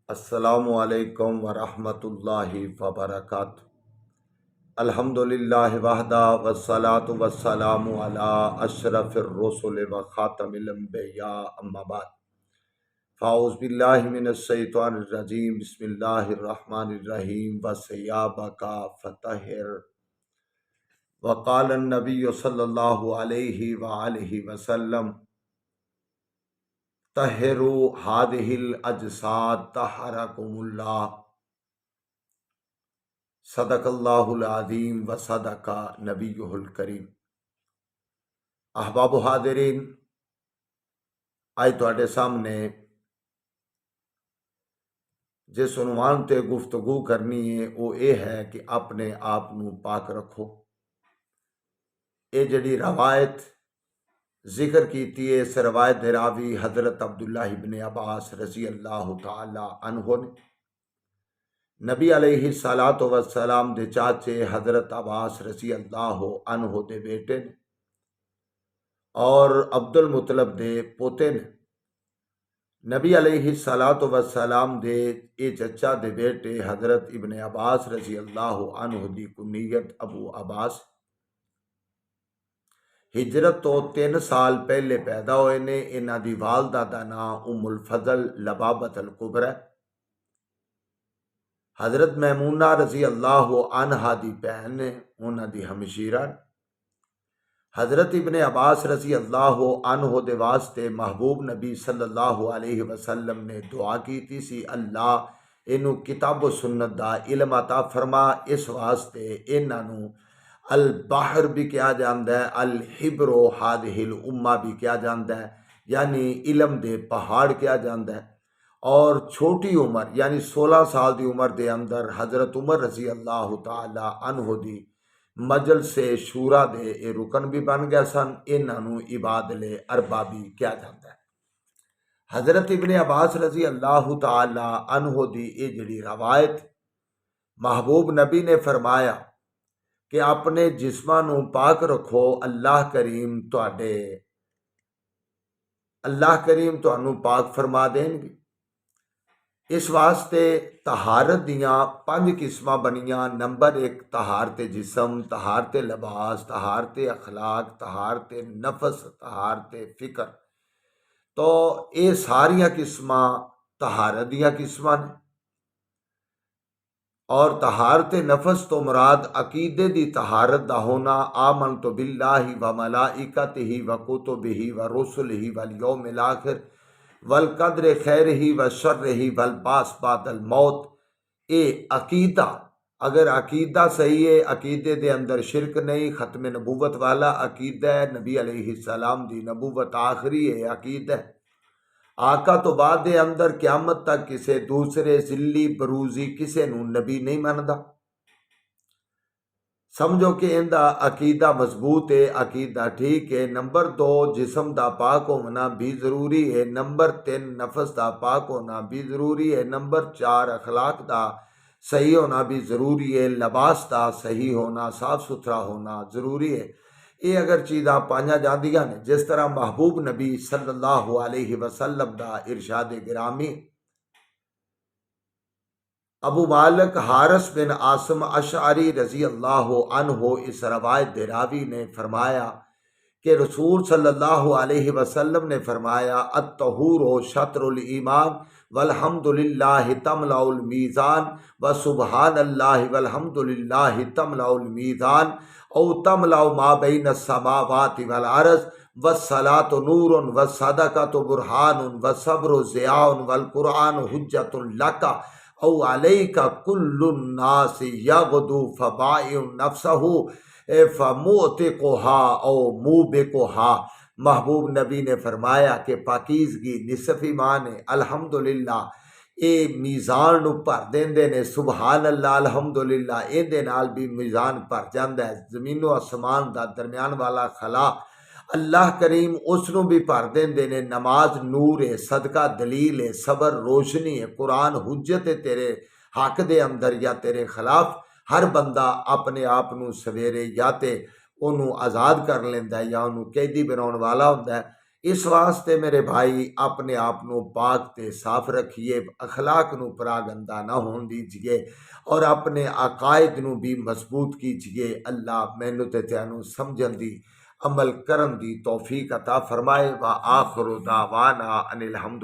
السلام علیکم ورحمۃ اللہ وبرکاتہ۔ الحمدللہ وحدہ والصلاة والسلام علی اشرف الرسل وخاتم الانبیاء اما بعد فاعوذ باللہ من الشیطان الرجیم بسم اللہ الرحمن الرحیم وثیابک فطہر۔ وقال النبی صلی اللہ علیہ وآلہ وسلم طہروا ہذہ الاجساد طہرکم اللہ۔ صدق اللہ العظیم و صدق نبیہ الکریم۔ احباب و حاضرین، آج تواڈے سامنے جس عنوان تے گفتگو کرنی ہے وہ یہ ہے کہ اپنے آپ نو پاک رکھو۔ یہ جڑی روایت ذکر کیتی ہے اس روایت دے راوی حضرت عبداللہ ابن عباس رضی اللہ تعالی عنہ نے۔ نبی علیہ السلام دے چاچے حضرت عباس رضی اللہ عنہ دے بیٹے نے اور عبد المطلب دے پوتے نے۔ نبی علیہ السلام دے اے چچا دے بیٹے حضرت ابن عباس رضی اللہ عنہ دی کنیت ابو عباس۔ ہجرت تو 3 سال پہلے پیدا ہوئے نے۔ انہاں دی والدہ دا نام ام الفضل لبابۃ الکبریٰ۔ حضرت میمونہ رضی اللہ عنہا دی بہن نے، انہاں دی ہمشیرہ۔ حضرت ابن عباس رضی اللہ عنہ دے واسطے محبوب نبی صلی اللہ علیہ وسلم نے دعا کیتی سی، اللہ انہوں کتاب و سنت دا علم عطا فرما۔ اس واسطے انہاں نوں البحر بھی کیا جاندا ہے، الحبر ہذہ الامہ بھی کیا جاندا ہے، یعنی علم دے پہاڑ کیا جاندا ہے۔ اور چھوٹی عمر یعنی 16 سال دی عمر دے اندر حضرت عمر رضی اللہ تعالی عنہ دی مجلس شورا دے اے رکن بھی بن گیا سن۔ انہاں نوں عباد الاربعہ بھی کیا جاندا ہے۔ حضرت ابن عباس رضی اللہ تعالی عنہ دی اے جڑی روایت، محبوب نبی نے فرمایا کہ اپنے جسماں نوں پاک رکھو، اللہ کریم تانوں پاک فرما دین گے۔ اس واسطے طہارت دیاں 5 قسماں بنیاں۔ نمبر 1 طہارت جسم، طہارت لباس، طہارت اخلاق، طہارت نفس، طہارت فکر۔ تو یہ ساریاں قسماں طہارت دیاں قسماں نے۔ اور طہارت نفس تو مراد عقیدے دی طہارت دا ہونا، آمنت باللہ و ملائکتہ و کتبہ و رسلہ والیوم الاخر والقدر خیرہ و شرہ والبعث بعد الموت۔ اے عقیدہ، اگر عقیدہ صحیح ہے، عقیدے دے اندر شرک نہیں، ختم نبوت والا عقیدہ ہے، نبی علیہ السلام دی نبوت آخری ہے عقیدہ ہے، آقا تو بعد دے اندر قیامت تک کسے دوسرے ذلی بروزی کسے نو نبی نہیں مندا، سمجھو کہ اندہ عقیدہ مضبوط ہے، عقیدہ ٹھیک ہے۔ نمبر 2 جسم دا پاک ہونا بھی ضروری ہے۔ نمبر 3 نفس دا پاک ہونا بھی ضروری ہے۔ نمبر 4 اخلاق دا صحیح ہونا بھی ضروری ہے۔ لباس دا صحیح ہونا، صاف ستھرا ہونا ضروری ہے۔ یہ اگر چیزاں پائیاں جاندیاں نے، جس طرح محبوب نبی صلی اللہ علیہ وسلم دا ارشاد گرامی ابو مالک حارث بن عاصم اشعری رضی اللہ عنہ اس روایت دے راوی نے فرمایا کہ رسول صلی اللہ علیہ وسلم نے فرمایا، الطہور شطر الایمان والحمد للہ تملأ المیزان وسبحان اللہ والحمد للہ تملأ المیزان او تملأ ما بین السماوات والارض والصلاة نور والصدقۃ برہان والصبر ضیاء والقرآن حجۃ لک او علیک کل الناس یغدو فبائع نفسہ فمعتقها او موبقها۔ محبوب نبی نے فرمایا کہ پاکیزگی نصف ایمان ہے۔ الحمدللہ اے میزان نو بھر دیندے نے، سبحان اللہ الحمدللہ ایندے نال بھی میزان بھر جاندا ہے۔ زمین و آسمان دا درمیان والا خلا اللہ کریم اس نو بھی بھر دیندے نے۔ نماز نور ہے، صدقہ دلیل ہے، صبر روشنی ہے، قرآن حجت ہے تیرے حق دے اندر یا تیرے خلاف۔ ہر بندہ اپنے آپ نو سویرے یا تے انہوں آزاد کر لیندا ہے یا انہوں قیدی بناؤن والا ہوندا ہے۔ اس واسطے میرے بھائی اپنے آپ نو پاک تے صاف رکھیے، اخلاق نو پراگندہ نہ ہون دیجئے اور اپنے عقائد نو بھی مضبوط کیجئے۔ اللہ مینوں تے تانوں سمجھن دی عمل کرن دی توفیق عطا فرمائے۔ وآخر دعوانا ان الحمد